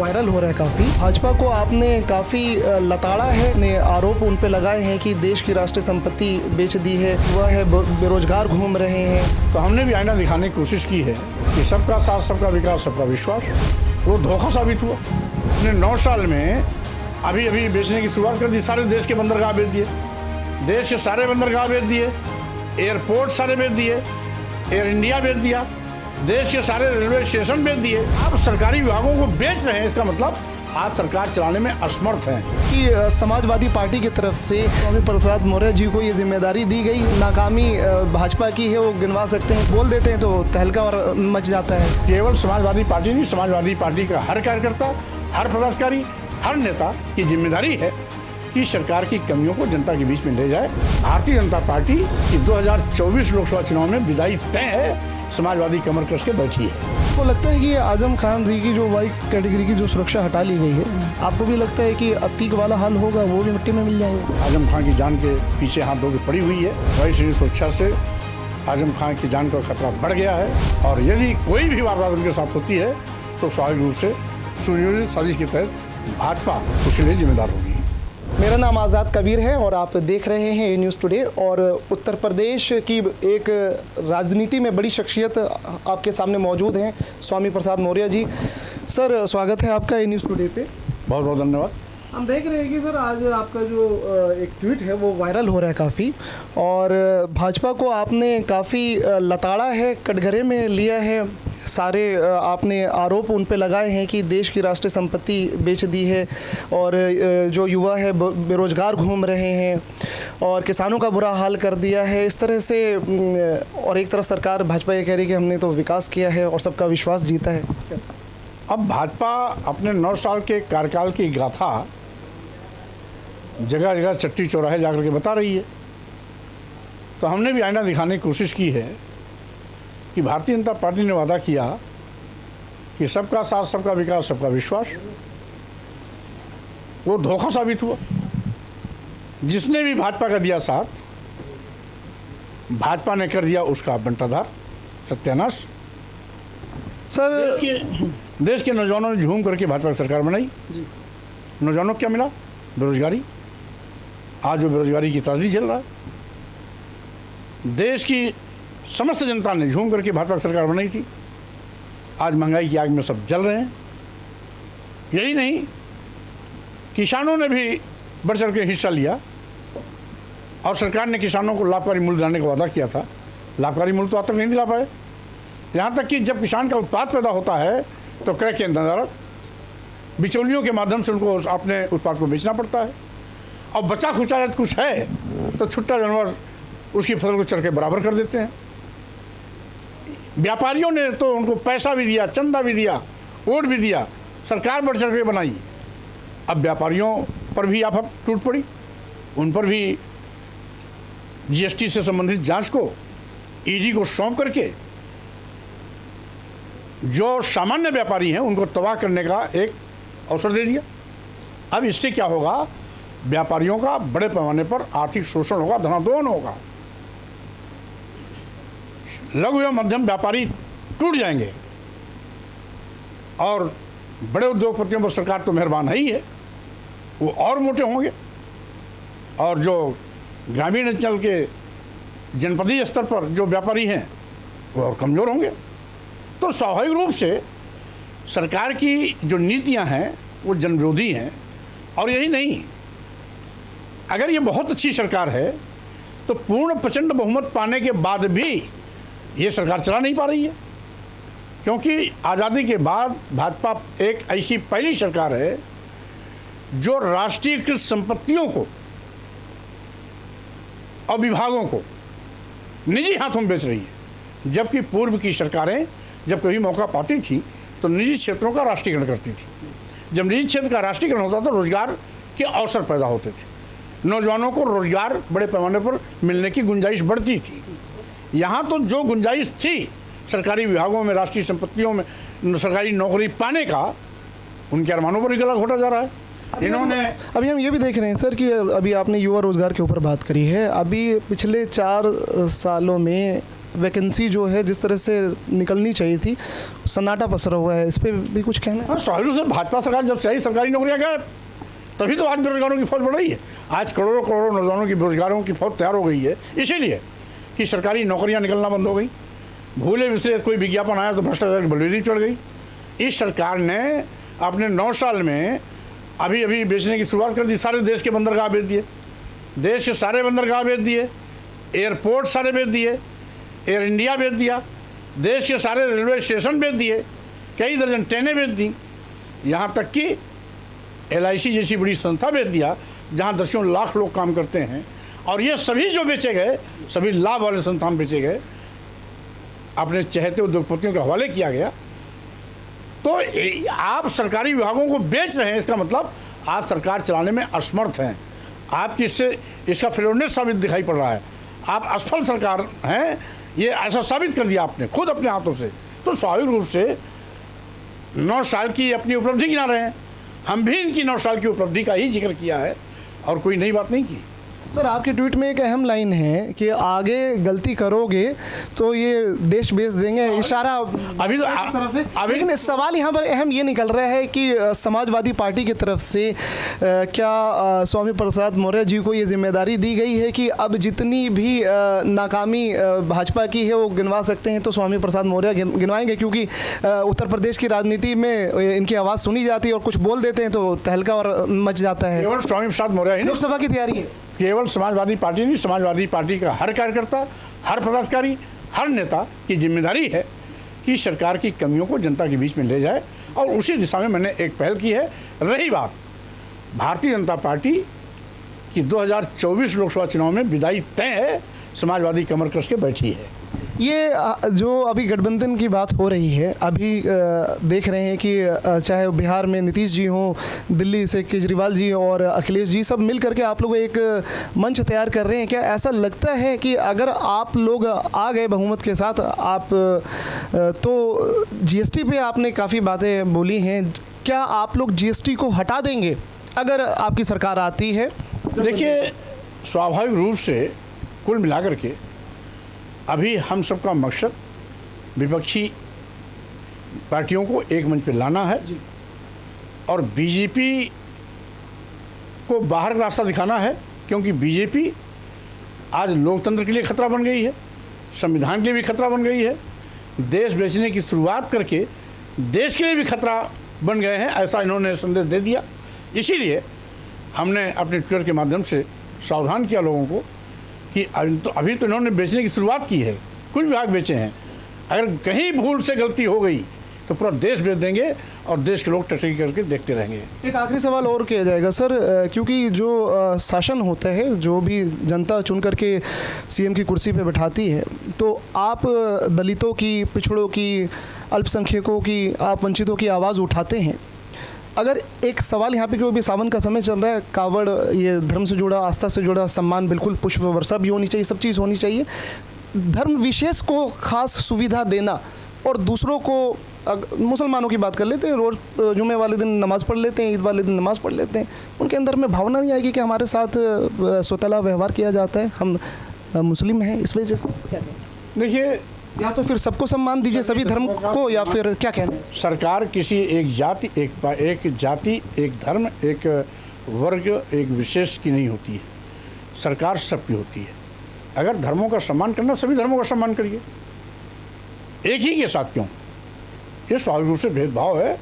Viral हो रहा है काफ़ी। भाजपा को आपने काफ़ी लताड़ा है, ने आरोप उन पे लगाए हैं कि देश की राष्ट्रीय संपत्ति बेच दी है, वह है बेरोजगार घूम रहे हैं। तो हमने भी आईना दिखाने की कोशिश की है कि सबका साथ, सबका विकास, सबका विश्वास। वो धोखा साबित हुआ। हमने 9 साल में अभी बेचने की शुरुआत कर दी। सारे देश के बंदरगाह बेच दिए, देश के सारे बंदरगाह बेच दिए, एयरपोर्ट सारे बेच दिए, एयर इंडिया बेच दिया, देश के सारे रेलवे स्टेशन बेच दिए। आप सरकारी विभागों को बेच रहे हैं, इसका मतलब आप सरकार चलाने में असमर्थ हैं। कि समाजवादी पार्टी की तरफ से स्वामी प्रसाद मौर्य जी को ये जिम्मेदारी दी गई, नाकामी भाजपा की है, वो गिनवा सकते हैं, बोल देते हैं तो तहलका और मच जाता है। केवल समाजवादी पार्टी नहीं, समाजवादी पार्टी का हर कार्यकर्ता, हर पदाधिकारी, हर नेता की जिम्मेदारी है कि सरकार की कमियों को जनता के बीच में ले जाए। भारतीय जनता पार्टी की 2024 लोकसभा चुनाव में विदाई तय है। समाजवादी कमर कस के बैठी है। आपको लगता है कि आजम खान जी की जो वाई कैटेगरी की जो सुरक्षा हटा ली गई है, आपको भी लगता है कि अतीक वाला हल होगा, वो भी मिट्टी में मिल जाएंगे? आजम खान की जान के पीछे हाथ धो के पड़ी हुई है। वाई श्रेणी सुरक्षा से आजम खान की जान का खतरा बढ़ गया है, और यदि कोई भी वारदात उनके साथ होती है तो स्वाभाविक रूप से सुनियोजित साजिश के तहत भाजपा उसके लिए जिम्मेदार होगी। मेरा नाम आज़ाद कबीर है और आप देख रहे हैं न्यूज़ टुडे। और उत्तर प्रदेश की एक राजनीति में बड़ी शख्सियत आपके सामने मौजूद हैं, स्वामी प्रसाद मौर्य जी। सर, स्वागत है आपका न्यूज़ टुडे पे। बहुत बहुत धन्यवाद। हम देख रहे हैं कि सर आज आपका जो एक ट्वीट है वो वायरल हो रहा है काफ़ी, और भाजपा को आपने काफ़ी लताड़ा है, कटघरे में लिया है। सारे आपने आरोप उन पे लगाए हैं कि देश की राष्ट्रीय संपत्ति बेच दी है, और जो युवा है बेरोजगार घूम रहे हैं, और किसानों का बुरा हाल कर दिया है, इस तरह से। और एक तरफ सरकार भाजपा ये कह रही है कि हमने तो विकास किया है और सबका विश्वास जीता है। अब भाजपा अपने 9 साल के कार्यकाल की गाथा जगह जगह चट्टी चौराहे जाकर के बता रही है। तो हमने भी आईना दिखाने की कोशिश की है कि भारतीय जनता पार्टी ने वादा किया कि सबका साथ, सबका विकास, सबका विश्वास। वो धोखा साबित हुआ। जिसने भी भाजपा का दिया साथ, भाजपा ने कर दिया उसका बंटाधार, सत्यानाश। सर, देश के नौजवानों ने झूम करके भाजपा की सरकार बनाई। नौजवानों को क्या मिला? बेरोजगारी। आज वो बेरोजगारी की त्रासदी झेल रहा है। देश की समस्त जनता ने झूम करके भाजपा की सरकार बनाई थी। आज महंगाई की आग में सब जल रहे हैं। यही नहीं, किसानों ने भी बढ़ चढ़ के हिस्सा लिया, और सरकार ने किसानों को लाभकारी मूल्य दिलाने का वादा किया था। लाभकारी मूल्य तो आज तक नहीं दिला पाए। यहाँ तक कि जब किसान का उत्पाद पैदा होता है तो क्रय केंद्र द्वारा बिचौलियों के माध्यम से उनको अपने उत्पाद को बेचना पड़ता है, और बचा खुचा यदि कुछ है तो छुट्टा जानवर उसकी फसल को चढ़ के बराबर कर देते हैं। व्यापारियों ने तो उनको पैसा भी दिया, चंदा भी दिया, वोट भी दिया, सरकार बढ़ चढ़ के बनाई। अब व्यापारियों पर भी आफत टूट पड़ी। उन पर भी जीएसटी से संबंधित जांच को ईडी को सौंप करके जो सामान्य व्यापारी हैं उनको तबाह करने का एक अवसर दे दिया। अब इससे क्या होगा? व्यापारियों का बड़े पैमाने पर आर्थिक शोषण होगा, धनादोहन होगा। लघु एवं मध्यम व्यापारी टूट जाएंगे, और बड़े उद्योगपतियों पर सरकार तो मेहरबान है ही है, वो और मोटे होंगे। और जो ग्रामीण अंचल के जनपदीय स्तर पर जो व्यापारी हैं वो और कमज़ोर होंगे। तो स्वाभाविक रूप से सरकार की जो नीतियां हैं वो जनविरोधी हैं। और यही नहीं, अगर ये बहुत अच्छी सरकार है तो पूर्ण प्रचंड बहुमत पाने के बाद भी ये सरकार चला नहीं पा रही है, क्योंकि आज़ादी के बाद भाजपा एक ऐसी पहली सरकार है जो राष्ट्रीयकृत संपत्तियों को और विभागों को निजी हाथों में बेच रही है। जबकि पूर्व की सरकारें जब कभी मौका पाती थी तो निजी क्षेत्रों का राष्ट्रीयकरण करती थी। जब निजी क्षेत्र का राष्ट्रीयकरण होता तो रोजगार के अवसर पैदा होते थे, नौजवानों को रोजगार बड़े पैमाने पर मिलने की गुंजाइश बढ़ती थी। यहाँ तो जो गुंजाइश थी सरकारी विभागों में, राष्ट्रीय संपत्तियों में सरकारी नौकरी पाने का, उनके अरमानों पर भी गला घोटा जा रहा है। इन्होंने अभी हम ये भी देख रहे हैं सर कि अभी आपने युवा रोजगार के ऊपर बात करी है। अभी पिछले 4 सालों में वैकेंसी जो है जिस तरह से निकलनी चाहिए थी, सन्नाटा पसरा हुआ है, इस पर भी कुछ कहना है? हाँ, स्वाभाविक रूप से भाजपा सरकार जब से आई सरकारी नौकरियाँ गए तभी तो आज बेरोजगारों की फौज बढ़ रही है। आज करोड़ों करोड़ों नौजवानों की बेरोजगारों की फौज तैयार हो गई है, इसीलिए कि सरकारी नौकरियां निकलना बंद हो गई। भूले बिसरे कोई विज्ञापन आया तो भ्रष्टाचार की बलवेदी चढ़ गई। इस सरकार ने अपने 9 साल में अभी अभी बेचने की शुरुआत कर दी। सारे देश के बंदरगाह बेच दिए, देश के सारे बंदरगाह बेच दिए, एयरपोर्ट सारे बेच दिए, एयर इंडिया बेच दिया, देश के सारे रेलवे स्टेशन बेच दिए, कई दर्जन ट्रेनें बेच दी, यहाँ तक कि LIC जैसी बड़ी संस्था बेच दिया जहाँ दसियों लाख लोग काम करते हैं। और ये सभी जो बेचे गए, सभी लाभ वाले संस्थान बेचे गए, अपने चहेते उद्योगपतियों के हवाले किया गया। तो आप सरकारी विभागों को बेच रहे हैं, इसका मतलब आप सरकार चलाने में असमर्थ हैं। आपकी इसका फेलोनेस साबित दिखाई पड़ रहा है। आप असफल सरकार हैं, ये ऐसा साबित कर दिया आपने खुद अपने हाथों से। तो स्वाभाविक रूप से 9 साल की अपनी उपलब्धि गिना रहे हैं। हम भी इनकी 9 साल की उपलब्धि का ही जिक्र किया है और कोई नई बात नहीं की। सर, आपके ट्वीट में एक अहम लाइन है कि आगे गलती करोगे तो ये देश बेच देंगे, इशारा अभी तो तरफ है। लेकिन सवाल यहाँ पर अहम ये निकल रहा है कि समाजवादी पार्टी की तरफ से क्या स्वामी प्रसाद मौर्य जी को ये जिम्मेदारी दी गई है कि अब जितनी भी नाकामी भाजपा की है वो गिनवा सकते हैं, तो स्वामी प्रसाद मौर्य गिनवाएंगे? क्योंकि उत्तर प्रदेश की राजनीति में इनकी आवाज़ सुनी जाती है और कुछ बोल देते हैं तो तहलका और मच जाता है। केवल स्वामी प्रसाद मौर्य ही लोकसभा की तैयारी है, केवल समाजवादी पार्टी नहीं, समाजवादी पार्टी का हर कार्यकर्ता, हर पदाधिकारी, हर नेता की जिम्मेदारी है कि सरकार की कमियों को जनता के बीच में ले जाए। और उसी दिशा में मैंने एक पहल की है। रही बात भारतीय जनता पार्टी की 2024 लोकसभा चुनाव में विदाई तय है, समाजवादी कमर कस के बैठी है। ये जो अभी गठबंधन की बात हो रही है, अभी देख रहे हैं कि चाहे बिहार में नीतीश जी हों, दिल्ली से केजरीवाल जी और अखिलेश जी, सब मिल करके आप लोग एक मंच तैयार कर रहे हैं। क्या ऐसा लगता है कि अगर आप लोग आ गए बहुमत के साथ, आप तो GST पे आपने काफ़ी बातें बोली हैं, क्या आप लोग GST को हटा देंगे अगर आपकी सरकार आती है? देखिए, स्वाभाविक रूप से कुल मिलाकर के अभी हम सबका मकसद विपक्षी पार्टियों को एक मंच पर लाना है और BJP को बाहर का रास्ता दिखाना है। क्योंकि BJP आज लोकतंत्र के लिए खतरा बन गई है, संविधान के लिए भी खतरा बन गई है, देश बेचने की शुरुआत करके देश के लिए भी खतरा बन गए हैं, ऐसा इन्होंने संदेश दे दिया। इसीलिए हमने अपने ट्विटर के माध्यम से सावधान किया लोगों को कि अभी तो इन्होंने बेचने की शुरुआत की है, कुछ विभाग बेचे हैं, अगर कहीं भूल से गलती हो गई तो पूरा देश बेच देंगे और देश के लोग टटकी करके देखते रहेंगे। एक आखिरी सवाल और किया जाएगा सर, क्योंकि जो शासन होता है, जो भी जनता चुन करके CM की कुर्सी पे बैठाती है, तो आप दलितों की, पिछड़ों की, अल्पसंख्यकों की, आप वंचितों की आवाज़ उठाते हैं। अगर एक सवाल यहाँ पे कि अभी सावन का समय चल रहा है, कावड़, ये धर्म से जुड़ा, आस्था से जुड़ा सम्मान, बिल्कुल पुष्प वर्षा भी होनी चाहिए, सब चीज़ होनी चाहिए। धर्म विशेष को खास सुविधा देना और दूसरों को, मुसलमानों की बात कर लेते हैं, रोज़ जुमे वाले दिन नमाज़ पढ़ लेते हैं, ईद वाले दिन नमाज़ पढ़ लेते हैं, उनके अंदर में भावना नहीं आएगी कि हमारे साथ स्वतःला व्यवहार किया जाता है, हम मुस्लिम हैं इस वजह से? देखिए, या तो फिर सबको सम्मान दीजिए, सभी धर्म को, या फिर क्या कहना है? सरकार किसी एक जाति, एक धर्म, एक वर्ग, एक विशेष की नहीं होती है। सरकार सबकी होती है। अगर धर्मों का सम्मान करना, सभी धर्मों का सम्मान करिए, एक ही के साथ क्यों? ये स्वाभाविक रूप से भेदभाव है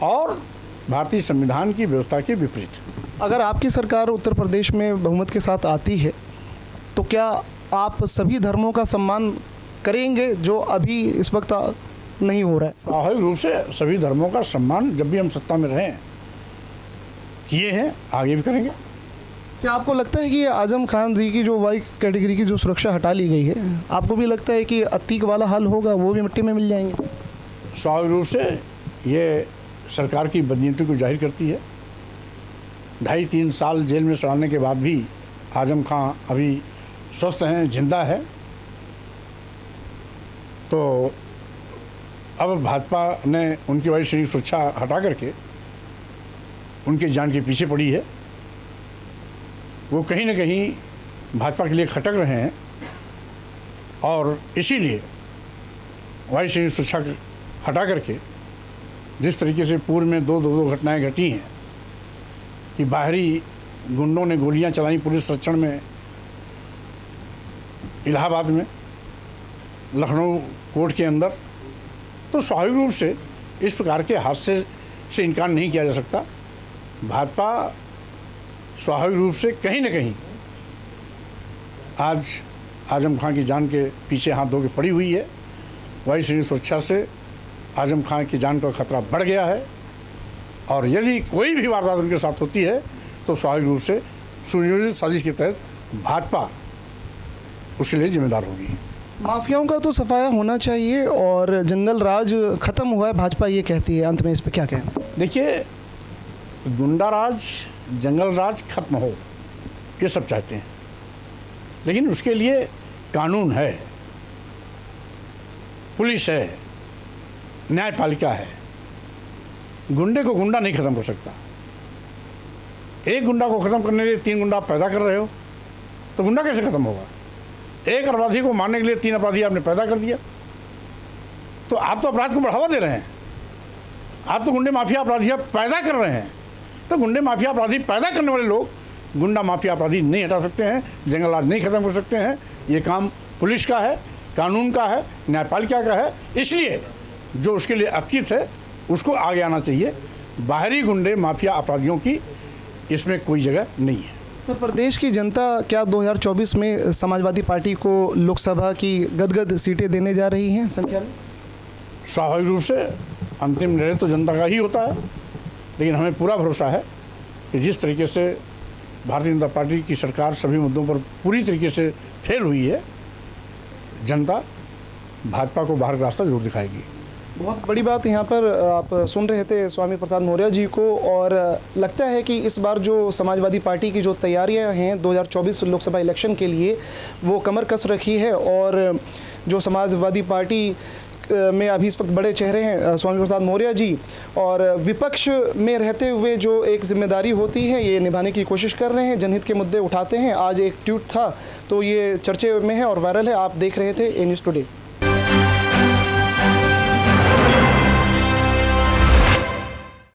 और भारतीय संविधान की व्यवस्था के विपरीत। अगर आपकी सरकार उत्तर प्रदेश में बहुमत के साथ आती है तो क्या आप सभी धर्मों का सम्मान करेंगे जो अभी इस वक्त नहीं हो रहा है? स्वाभाविक रूप से सभी धर्मों का सम्मान जब भी हम सत्ता में रहे किए हैं, आगे भी करेंगे। क्या आपको लगता है कि आजम खान जी की जो वाई कैटेगरी की जो सुरक्षा हटा ली गई है, आपको भी लगता है कि अतीक वाला हल होगा, वो भी मिट्टी में मिल जाएंगे? स्वाभाविक रूप से ये सरकार की बदनीयती को जाहिर करती है। 2.5-3 साल जेल में सड़ाने के बाद भी आजम खान अभी स्वस्थ हैं, जिंदा है। तो अब भाजपा ने उनकी वाई श्रेणी सुरक्षा हटा करके उनके जान के पीछे पड़ी है। वो कहीं ना कहीं भाजपा के लिए खटक रहे हैं और इसीलिए वायु सेना सुरक्षा हटा करके जिस तरीके से पूर्व में दो घटनाएं घटी हैं कि बाहरी गुंडों ने गोलियां चलाई पुलिस संरक्षण में, इलाहाबाद में, लखनऊ कोर्ट के अंदर, तो स्वाभाविक रूप से इस प्रकार के हादसे से इनकार नहीं किया जा सकता। भाजपा स्वाभाविक रूप से कहीं न कहीं आज आजम खां की जान के पीछे हाथ धो के पड़ी हुई है। वायु सेना सुरक्षा से आजम खां की जान का खतरा बढ़ गया है और यदि कोई भी वारदात उनके साथ होती है तो स्वाभाविक रूप से सुनियोजित साजिश के तहत भाजपा उसके लिए जिम्मेदार होगी। माफियाओं का तो सफाया होना चाहिए और जंगल राज खत्म हुआ है, भाजपा ये कहती है। अंत में इस पर क्या कहें? देखिए, गुंडा राज, जंगल राज खत्म हो ये सब चाहते हैं, लेकिन उसके लिए कानून है, पुलिस है, न्यायपालिका है। गुंडे को गुंडा नहीं खत्म कर सकता। एक गुंडा को खत्म करने के लिए 3 गुंडा आप पैदा कर रहे हो तो गुंडा कैसे खत्म होगा? एक अपराधी को मारने के लिए 3 अपराधी आपने पैदा कर दिया तो आप तो अपराध को बढ़ावा दे रहे हैं। आप तो गुंडे माफिया अपराधी पैदा कर रहे हैं। तो गुंडे माफिया अपराधी पैदा करने वाले लोग गुंडा माफिया अपराधी नहीं हटा सकते हैं, जंगल राज नहीं खत्म कर सकते हैं। ये काम पुलिस का है, कानून का है, न्यायपालिका का है। इसलिए जो उसके लिए अतीत है उसको आगे आना चाहिए। बाहरी गुंडे माफिया अपराधियों की इसमें कोई जगह नहीं है। उत्तर प्रदेश की जनता क्या 2024 में समाजवादी पार्टी को लोकसभा की गदगद सीटें देने जा रही हैं संख्या में? स्वाभाविक रूप से अंतिम निर्णय तो जनता का ही होता है, लेकिन हमें पूरा भरोसा है कि जिस तरीके से भारतीय जनता पार्टी की सरकार सभी मुद्दों पर पूरी तरीके से फेल हुई है, जनता भाजपा को बाहर का रास्ता जरूर दिखाएगी। बहुत बड़ी बात यहाँ पर आप सुन रहे थे स्वामी प्रसाद मौर्य जी को, और लगता है कि इस बार जो समाजवादी पार्टी की जो तैयारियां हैं 2024 लोकसभा इलेक्शन के लिए वो कमर कस रखी है। और जो समाजवादी पार्टी में अभी इस वक्त बड़े चेहरे हैं स्वामी प्रसाद मौर्य जी, और विपक्ष में रहते हुए जो एक जिम्मेदारी होती है ये निभाने की कोशिश कर रहे हैं, जनहित के मुद्दे उठाते हैं। आज एक ट्वीट था तो ये चर्चे में है और वायरल है। आप देख रहे थे ए न्यूज़ टुडे।